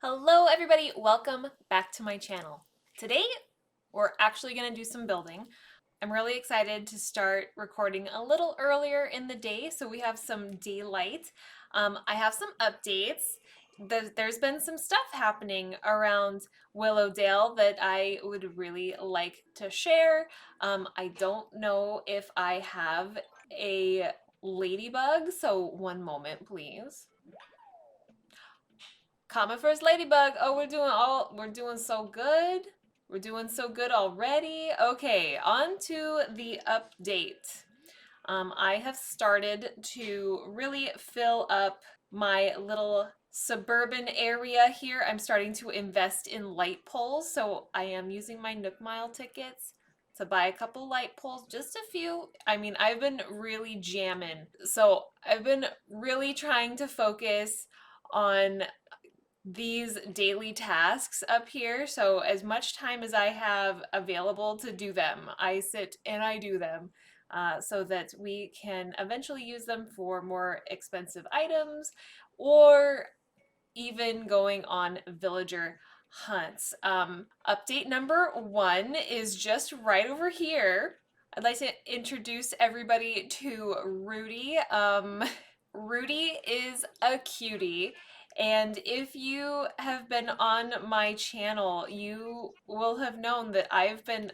Hello everybody, welcome back to my channel. Today we're actually going to do some building. I'm really excited to start recording a little earlier in the day so we have some daylight. I have some updates. There's been some stuff happening around Willowdale that I would really like to share. I don't know if I have a ladybug, so one moment please. Comment first, Ladybug. Oh, we're doing so good. We're doing so good already. Okay, on to the update. I have started to really fill up my little suburban area here. I'm starting to invest in light poles, so I am using my Nook Mile tickets to buy a couple light poles, just a few. I mean, I've been really jamming. So I've been really trying to focus on these daily tasks up here. So as much time as I have available to do them, I sit and I do them so that we can eventually use them for more expensive items or even going on villager hunts. Update number one is just right over here. I'd like to introduce everybody to Rudy. Rudy is a cutie. And if you have been on my channel, you will have known that I've been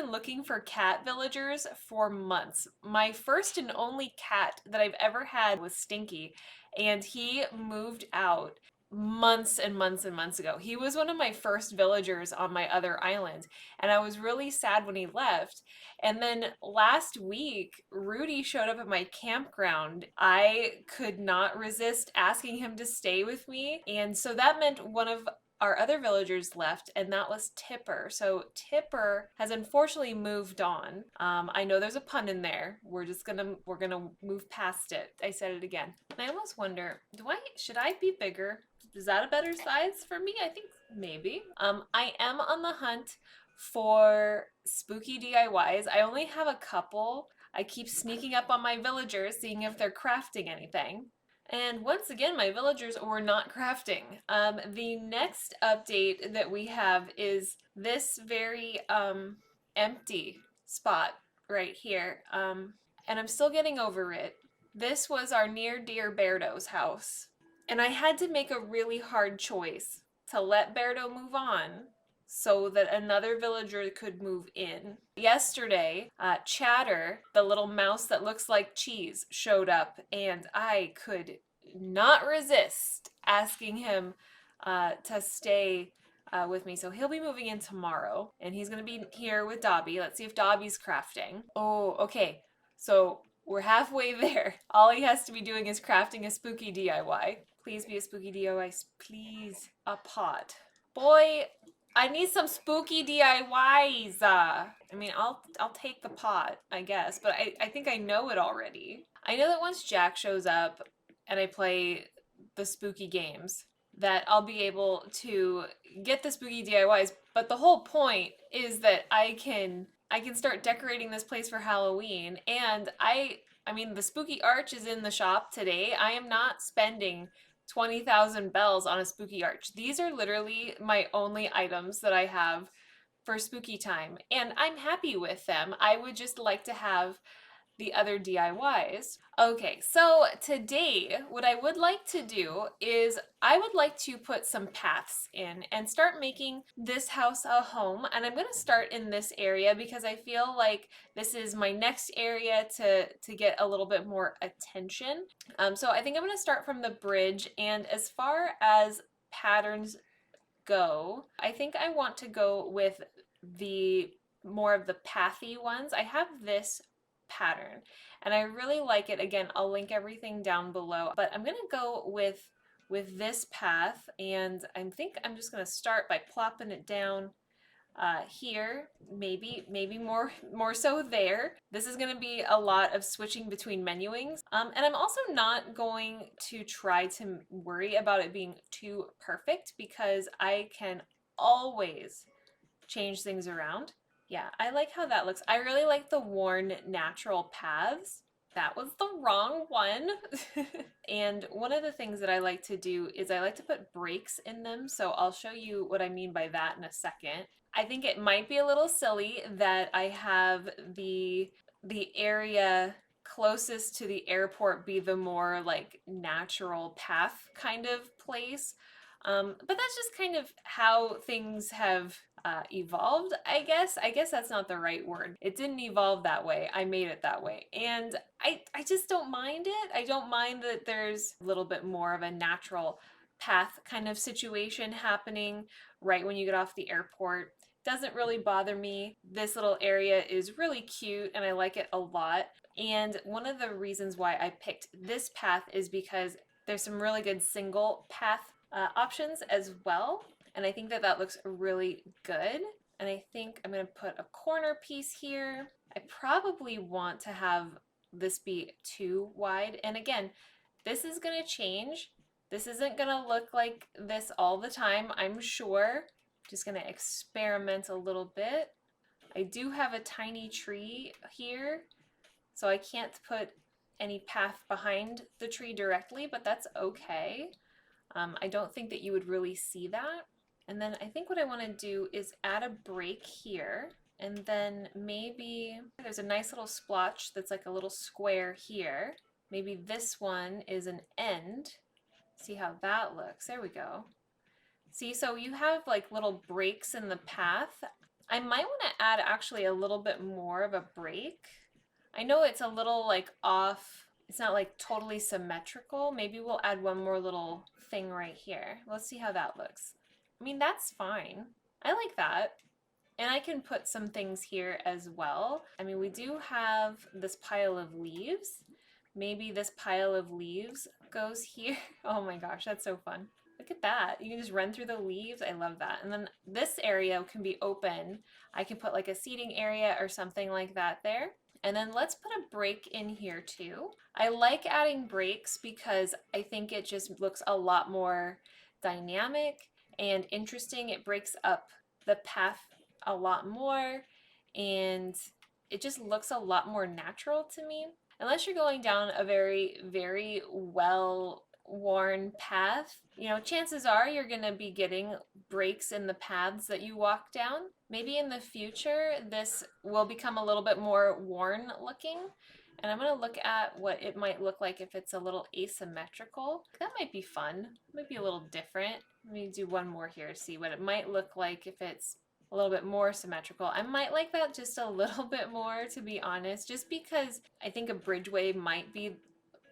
looking for cat villagers for months. My first and only cat that I've ever had was Stinky, and he moved out months and months and months ago. He was one of my first villagers on my other island, and I was really sad when he left. And then last week, Rudy showed up at my campground. I could not resist asking him to stay with me, and so that meant one of our other villagers left, and that was Tipper. So Tipper has unfortunately moved on. I know there's a pun in there. We're gonna move past it. I said it again. And I almost wonder, should I be bigger? Is that a better size for me? I think maybe. I am on the hunt for spooky DIYs. I only have a couple. I keep sneaking up on my villagers, seeing if they're crafting anything. And once again, my villagers were not crafting. The next update that we have is this very empty spot right here. And I'm still getting over it. This was our near dear Berto's house. And I had to make a really hard choice to let Berto move on so that another villager could move in. Yesterday, Chatter, the little mouse that looks like cheese, showed up, and I could not resist asking him to stay with me. So he'll be moving in tomorrow, and he's going to be here with Dobby. Let's see if Dobby's crafting. Oh, okay. So we're halfway there. All he has to be doing is crafting a spooky DIY. Please be a spooky DIY. Please. A pot. Boy, I need some spooky DIYs. I mean, I'll take the pot, I guess, but I think I know it already. I know that once Jack shows up and I play the spooky games, that I'll be able to get the spooky DIYs, but the whole point is that I can start decorating this place for Halloween, and I mean the spooky arch is in the shop today. I am not spending 20,000 bells on a spooky arch. These are literally my only items that I have for spooky time, and I'm happy with them. I would just like to have the other DIYs. Okay, so today what I would like to do is I would like to put some paths in and start making this house a home. And I'm going to start in this area because I feel like this is my next area to get a little bit more attention. So I think I'm going to start from the bridge, and as far as patterns go, I think I want to go with the more of the pathy ones. I have this pattern and I really like it. Again, I'll link everything down below, but I'm gonna go with this path, and I think I'm just gonna start by plopping it down here, maybe more so there. This is going to be a lot of switching between menuings, and I'm also not going to try to worry about it being too perfect because I can always change things around. Yeah, I like how that looks. I really like the worn natural paths. That was the wrong one. And one of the things that I like to do is I like to put breaks in them. So I'll show you what I mean by that in a second. I think it might be a little silly that I have the area closest to the airport be the more like natural path kind of place. But that's just kind of how things have evolved, I guess. I guess that's not the right word. It didn't evolve that way. I made it that way. And I just don't mind it. I don't mind that there's a little bit more of a natural path kind of situation happening right when you get off the airport. Doesn't really bother me. This little area is really cute and I like it a lot. And one of the reasons why I picked this path is because there's some really good single path options as well. And I think that that looks really good. And I think I'm going to put a corner piece here. I probably want to have this be too wide. And again, this is going to change. This isn't going to look like this all the time, I'm sure. Just going to experiment a little bit. I do have a tiny tree here, so I can't put any path behind the tree directly, but that's okay. I don't think that you would really see that. And then I think what I want to do is add a break here. And then maybe there's a nice little splotch that's like a little square here. Maybe this one is an end. See how that looks. There we go. See, so you have like little breaks in the path. I might want to add actually a little bit more of a break. I know it's a little like off. It's not like totally symmetrical. Maybe we'll add one more little thing right here. Let's see how that looks. I mean, that's fine. I like that. And I can put some things here as well. I mean, we do have this pile of leaves. Maybe this pile of leaves goes here. Oh my gosh, that's so fun. Look at that. You can just run through the leaves. I love that. And then this area can be open. I can put like a seating area or something like that there. And then let's put a break in here too. I like adding breaks because I think it just looks a lot more dynamic and interesting. It breaks up the path a lot more and it just looks a lot more natural to me. Unless you're going down a very, very well worn path, you know, chances are you're going to be getting breaks in the paths that you walk down. Maybe in the future, this will become a little bit more worn looking. And I'm going to look at what it might look like if it's a little asymmetrical. That might be fun. It might be a little different. Let me do one more here to see what it might look like if it's a little bit more symmetrical. I might like that just a little bit more, to be honest, just because I think a bridgeway might be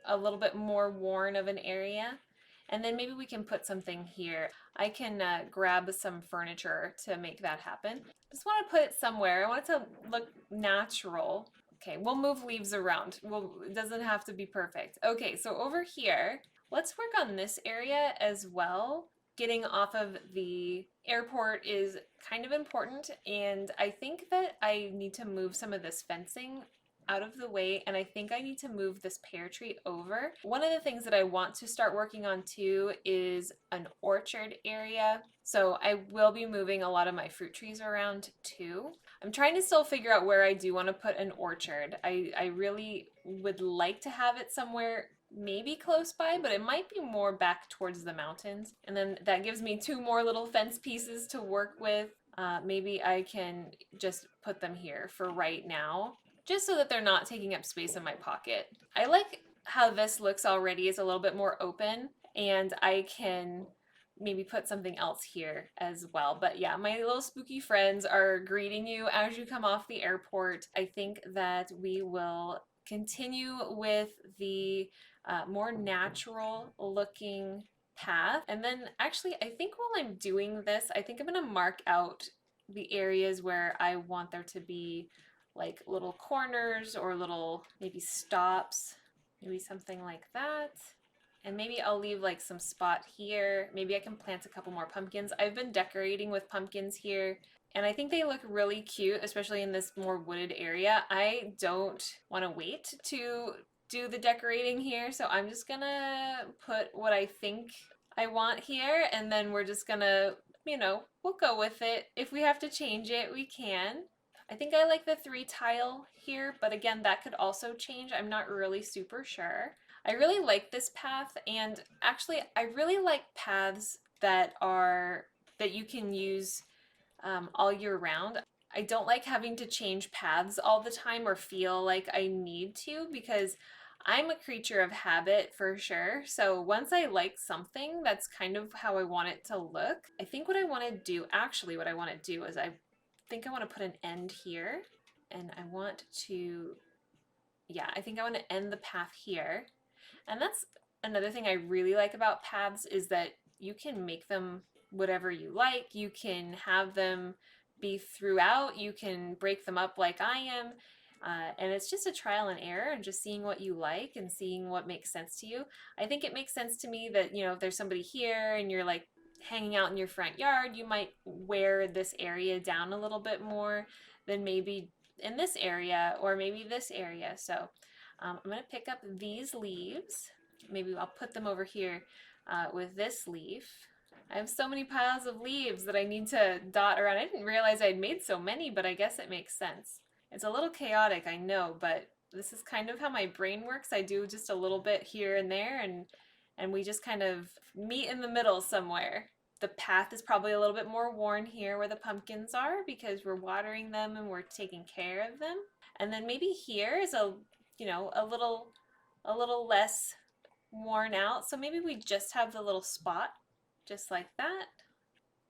a little bit more worn of an area. And then maybe we can put something here. I can grab some furniture to make that happen. Just want to put it somewhere. I want it to look natural. Okay, we'll move leaves around. It doesn't have to be perfect. Okay, so over here, let's work on this area as well. Getting off of the airport is kind of important, and I think that I need to move some of this fencing out of the way, and I think I need to move this pear tree over. One of the things that I want to start working on too is an orchard area. So I will be moving a lot of my fruit trees around too. I'm trying to still figure out where I do want to put an orchard. I really would like to have it somewhere maybe close by, but it might be more back towards the mountains. And then that gives me two more little fence pieces to work with. Maybe I can just put them here for right now, just so that they're not taking up space in my pocket. I like how this looks already. It's a little bit more open, and I can maybe put something else here as well. But yeah, my little spooky friends are greeting you as you come off the airport. I think that we will continue with the more natural looking path. And then actually, I think while I'm doing this, I think I'm gonna mark out the areas where I want there to be like little corners or little maybe stops, maybe something like that. And maybe I'll leave like some spot here. Maybe I can plant a couple more pumpkins. I've been decorating with pumpkins here, and I think they look really cute, especially in this more wooded area. I don't want to wait to do the decorating here, so I'm just gonna put what I think I want here, and then we're just gonna, you know, we'll go with it. If we have to change it, we can. I think I like the 3 tile here, but again, that could also change. I'm not really super sure. I really like this path, and actually I really like paths that you can use all year round. I don't like having to change paths all the time or feel like I need to, because I'm a creature of habit for sure. So once I like something, that's kind of how I want it to look. I think what I want to do, actually what I want to do is I think I want to put an end here, and I want to, yeah, I think I want to end the path here. And that's another thing I really like about paths, is that you can make them whatever you like. You can have them be throughout. You can break them up like I am. And it's just a trial and error and just seeing what you like and seeing what makes sense to you. I think it makes sense to me that, you know, if there's somebody here and you're like hanging out in your front yard, you might wear this area down a little bit more than maybe in this area or maybe this area. So I'm going to pick up these leaves. Maybe I'll put them over here with this leaf. I have so many piles of leaves that I need to dot around. I didn't realize I'd made so many, but I guess it makes sense. It's a little chaotic, I know, but this is kind of how my brain works. I do just a little bit here and there, and we just kind of meet in the middle somewhere. The path is probably a little bit more worn here where the pumpkins are because we're watering them and we're taking care of them. And then maybe here is a, you know, a little less worn out. So maybe we just have the little spot just like that.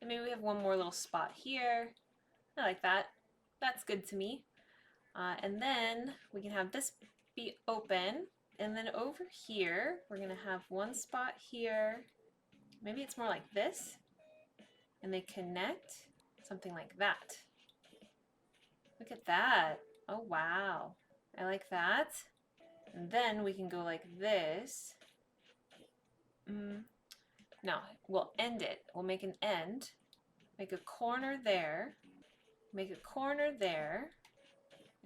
And maybe we have one more little spot here. I like that. That's good to me. And then we can have this be open. And then over here, we're gonna have one spot here. Maybe it's more like this. And they connect, something like that. Look at that. Oh, wow. I like that. And then we can go like this. No, we'll end it. We'll make an end. Make a corner there. Make a corner there.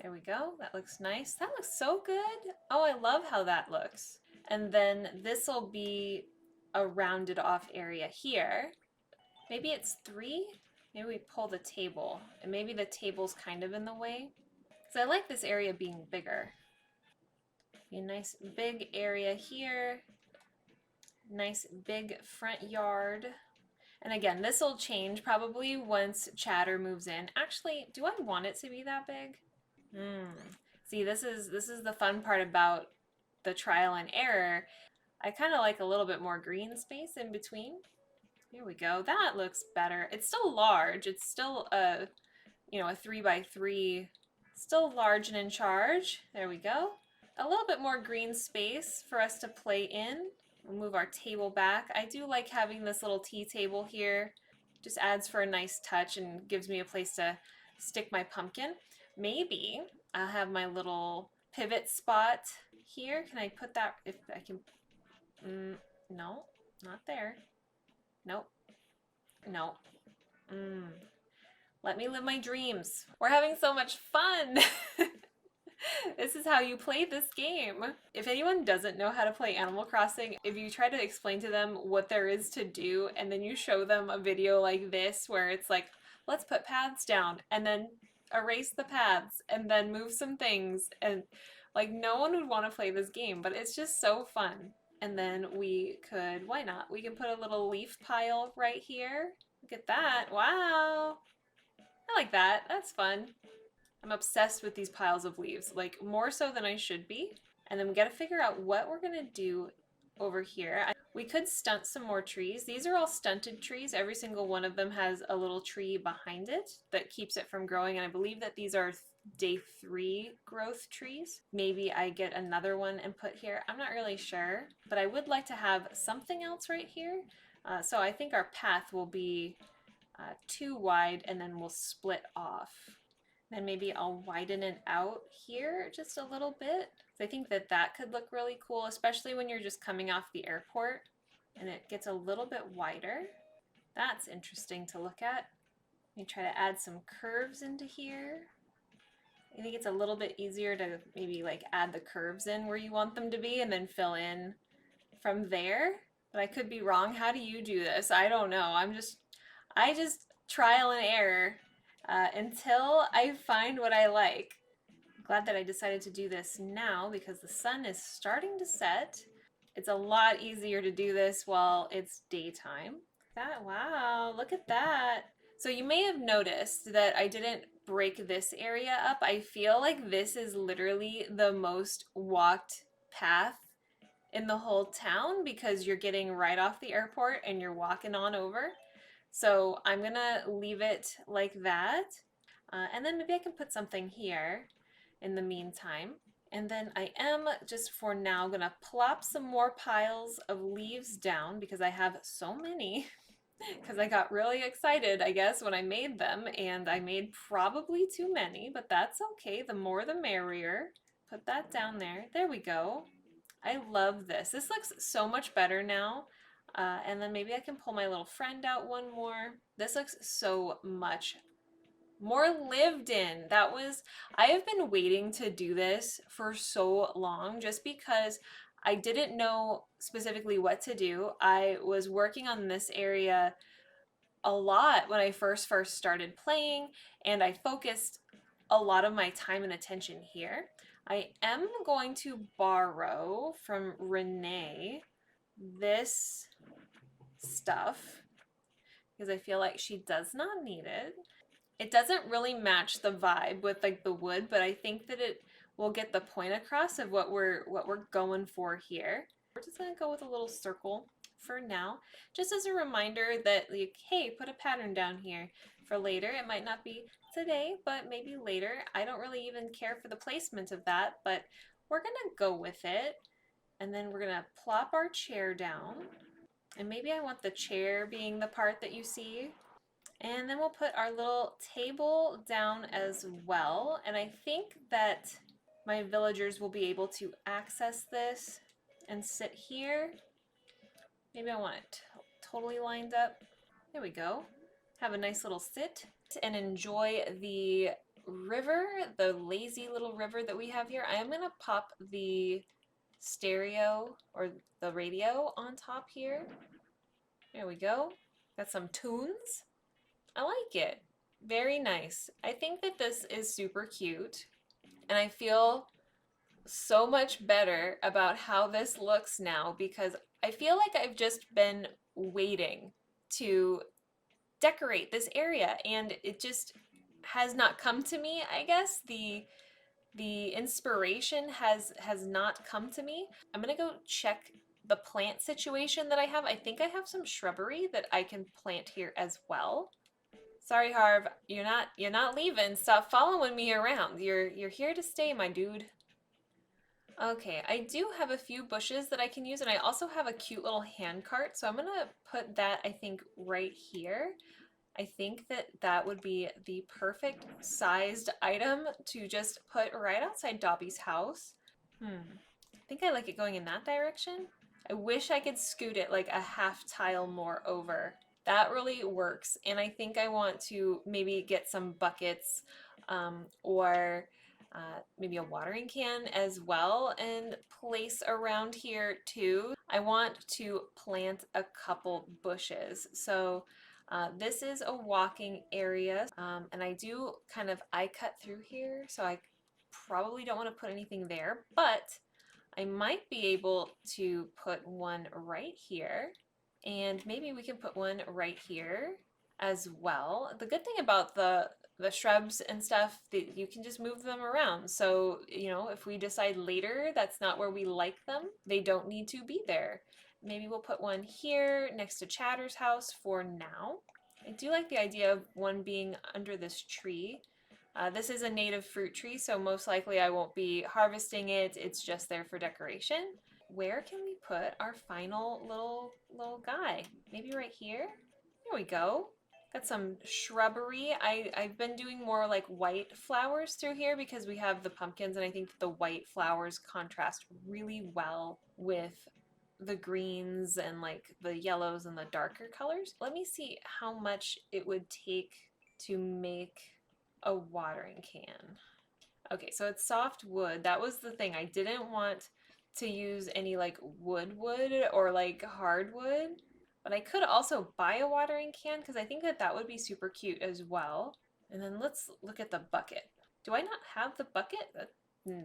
There we go. That looks nice. That looks so good. Oh, I love how that looks. And then this will be a rounded off area here. Maybe it's 3. Maybe we pull the table. And maybe the table's kind of in the way. Because I like this area being bigger. Be a nice big area here. Nice big front yard. And again, this will change probably once Chatter moves in. Actually, do I want it to be that big? See, this is the fun part about the trial and error. I kind of like a little bit more green space in between. Here we go. That looks better. It's still large. It's still a, you know, a 3x3. Still large and in charge. There we go. A little bit more green space for us to play in. We'll move our table back. I do like having this little tea table here. Just adds for a nice touch and gives me a place to stick my pumpkin. Maybe I'll have my little pivot spot here. Can I put that, if I can? No, not there. Nope. No. Let me live my dreams. We're having so much fun. This is how you play this game. If anyone doesn't know how to play Animal Crossing, if you try to explain to them what there is to do and then you show them a video like this where it's like, let's put paths down and then erase the paths and then move some things, and like no one would want to play this game, but it's just so fun. And then we could, why not? We can put a little leaf pile right here. Look at that. Wow. I like that. That's fun. I'm obsessed with these piles of leaves, like more so than I should be. And then we got to figure out what we're going to do over here. We could stunt some more trees. These are all stunted trees. Every single one of them has a little tree behind it that keeps it from growing. And I believe that these are day 3 growth trees. Maybe I get another one and put here. I'm not really sure, but I would like to have something else right here. So I think our path will be too wide and then we'll split off. Then maybe I'll widen it out here just a little bit. So I think that that could look really cool, especially when you're just coming off the airport and it gets a little bit wider. That's interesting to look at. Let me try to add some curves into here. I think it's a little bit easier to maybe like add the curves in where you want them to be and then fill in from there. But I could be wrong. How do you do this? I don't know. I just trial and error. until I find what I like. Glad that I decided to do this now because the sun is starting to set. It's a lot easier to do this while it's daytime. Wow, look at that. So you may have noticed that I didn't break this area up. I feel like this is literally the most walked path in the whole town because you're getting right off the airport and you're walking on over. So I'm gonna leave it like that. And then maybe I can put something here in the meantime. And then I am just for now gonna plop some more piles of leaves down because I have so many because I got really excited, I guess, when I made them, and I made probably too many, but that's okay. The more the merrier. Put that down there. There we go. I love this. This looks so much better now. And then maybe I can pull my little friend out one more. This looks so much more lived in. I have been waiting to do this for so long just because I didn't know specifically what to do. I was working on this area a lot when I first started playing, and I focused a lot of my time and attention here. I am going to borrow from Renee this stuff because I feel like she does not need it. It doesn't really match the vibe with like the wood, but I think that it will get the point across of what we're going for here. We're just gonna go with a little circle for now, just as a reminder that like, hey, put a pattern down here for later. It might not be today, but maybe later. I don't really even care for the placement of that, but we're gonna go with it. And then we're gonna plop our chair down. And maybe I want the chair being the part that you see. And then we'll put our little table down as well. And I think that my villagers will be able to access this and sit here. Maybe I want it totally lined up. There we go. Have a nice little sit and enjoy the river, the lazy little river that we have here. I am going to pop the stereo or the radio on top here. There we go. Got some tunes. I like it. Very nice. I think that this is super cute, and I feel so much better about how this looks now because I feel like I've just been waiting to decorate this area and it just has not come to me, I guess. The inspiration has not come to me. I'm gonna go check the plant situation that I have. I think I have some shrubbery that I can plant here as well. Sorry, Harv, you're not leaving. Stop following me around. You're here to stay, my dude. Okay, I do have a few bushes that I can use, and I also have a cute little hand cart, so I'm gonna put that, I think, right here. I think that that would be the perfect sized item to just put right outside Dobby's house. I think I like it going in that direction. I wish I could scoot it like a half tile more over. That really works. And I think I want to maybe get some buckets or maybe a watering can as well and place around here too. I want to plant a couple bushes. So this is a walking area and I do kind of eye cut through here. So I probably don't want to put anything there, but I might be able to put one right here. And maybe we can put one right here as well. The good thing about the shrubs and stuff that you can just move them around. So, you know, if we decide later that's not where we like them, they don't need to be there. Maybe we'll put one here next to Chatter's house for now. I do like the idea of one being under this tree. This is a native fruit tree, so most likely I won't be harvesting it. It's just there for decoration. Where can we put our final little guy? Maybe right here? There we go. Got some shrubbery. I've been doing more like white flowers through here because we have the pumpkins, and I think that the white flowers contrast really well with the greens and like the yellows and the darker colors. Let me see how much it would take to make a watering can. Okay, so it's soft wood. That was the thing. I didn't want to use any like wood or like hardwood, but I could also buy a watering can because I think that that would be super cute as well. And then let's look at the bucket. Do I not have the bucket?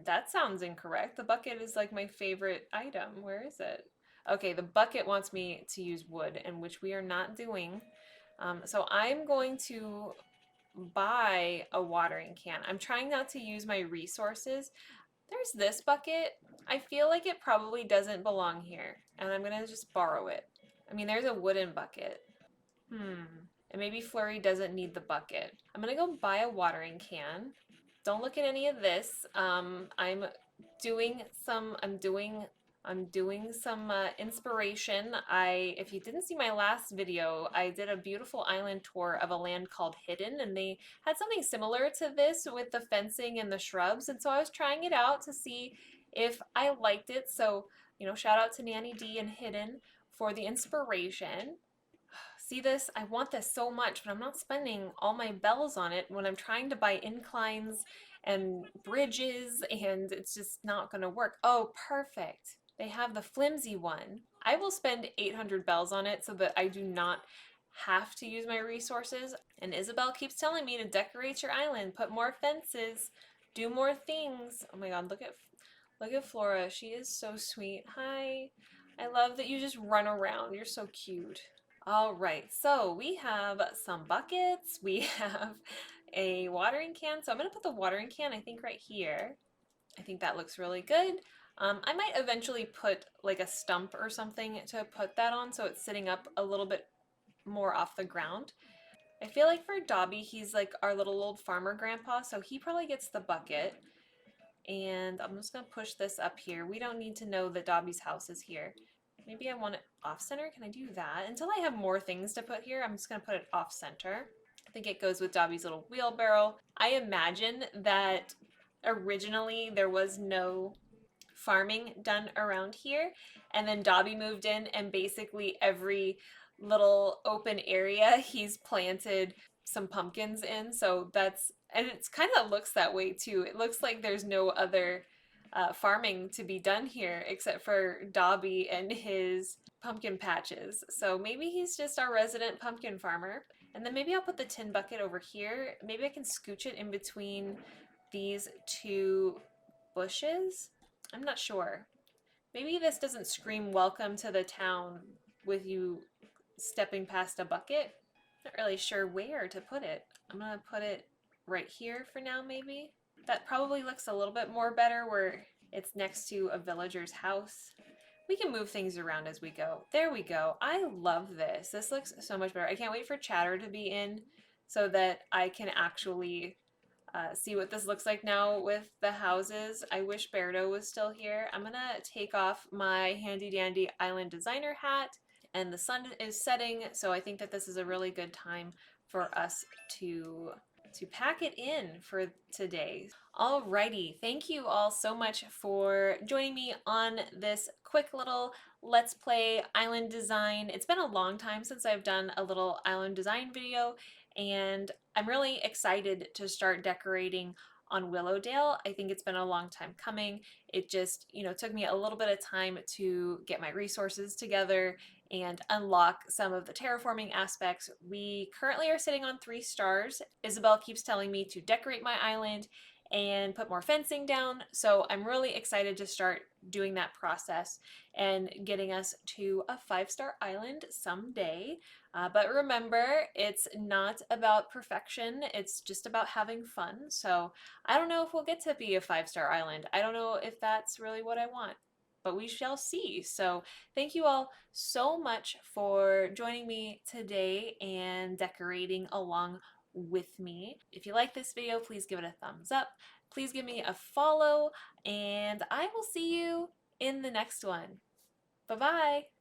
That sounds incorrect. The bucket is like my favorite item. Where is it? Okay, the bucket wants me to use wood, and which we are not doing. So I'm going to buy a watering can. I'm trying not to use my resources. There's this bucket. I feel like it probably doesn't belong here, and I'm gonna just borrow it. I mean, there's a wooden bucket. And maybe Flurry doesn't need the bucket. I'm gonna go buy a watering can. Don't look at any of this. Doing some. I'm doing some inspiration. If you didn't see my last video, I did a beautiful island tour of a land called Hidden, and they had something similar to this with the fencing and the shrubs. And so I was trying it out to see if I liked it. So, shout out to Nanny D and Hidden for the inspiration. See this? I want this so much, but I'm not spending all my bells on it when I'm trying to buy inclines and bridges, and it's just not going to work. Oh, perfect. They have the flimsy one. I will spend 800 bells on it so that I do not have to use my resources. And Isabel keeps telling me to decorate your island, put more fences, do more things. Oh my god, look at Flora. She is so sweet. Hi. I love that you just run around. You're so cute. All right, so we have some buckets, we have a watering can. So I'm gonna put the watering can, I think, right here. I think that looks really good. I might eventually put like a stump or something to put that on so it's sitting up a little bit more off the ground. I feel like for Dobby, he's like our little old farmer grandpa, so he probably gets the bucket. And I'm just gonna push this up here. We don't need to know that Dobby's house is here. Maybe I want it off center. Can I do that? Until I have more things to put here, I'm just gonna put it off center. I think it goes with Dobby's little wheelbarrow. I imagine that originally there was no farming done around here, and then Dobby moved in, and basically every little open area he's planted some pumpkins in. So and it's kind of looks that way too. It looks like there's no other farming to be done here except for Dobby and his pumpkin patches. So maybe he's just our resident pumpkin farmer. And then maybe I'll put the tin bucket over here. Maybe I can scooch it in between these two bushes. I'm not sure. Maybe this doesn't scream welcome to the town with you stepping past a bucket. Not really sure where to put it. I'm gonna put it right here for now, maybe. That probably looks a little bit more better where it's next to a villager's house. We can move things around as we go. There we go. I love this. This looks so much better. I can't wait for Chatter to be in so that I can actually see what this looks like now with the houses. I wish Berto was still here. I'm gonna take off my handy dandy island designer hat, and the sun is setting, so I think that this is a really good time for us to pack it in for today. Alrighty, thank you all so much for joining me on this quick little Let's Play island design. It's been a long time since I've done a little island design video, and I'm really excited to start decorating on Willowdale. I think it's been a long time coming. It just, took me a little bit of time to get my resources together and unlock some of the terraforming aspects. We currently are sitting on 3 stars. Isabel keeps telling me to decorate my island and put more fencing down, so I'm really excited to start doing that process and getting us to a 5-star island someday. But remember, it's not about perfection, it's just about having fun. So I don't know if we'll get to be a 5-star island. I don't know if that's really what I want, but we shall see. So thank you all so much for joining me today and decorating along with me. If you like this video, please give it a thumbs up. Please give me a follow, and I will see you in the next one. Bye-bye.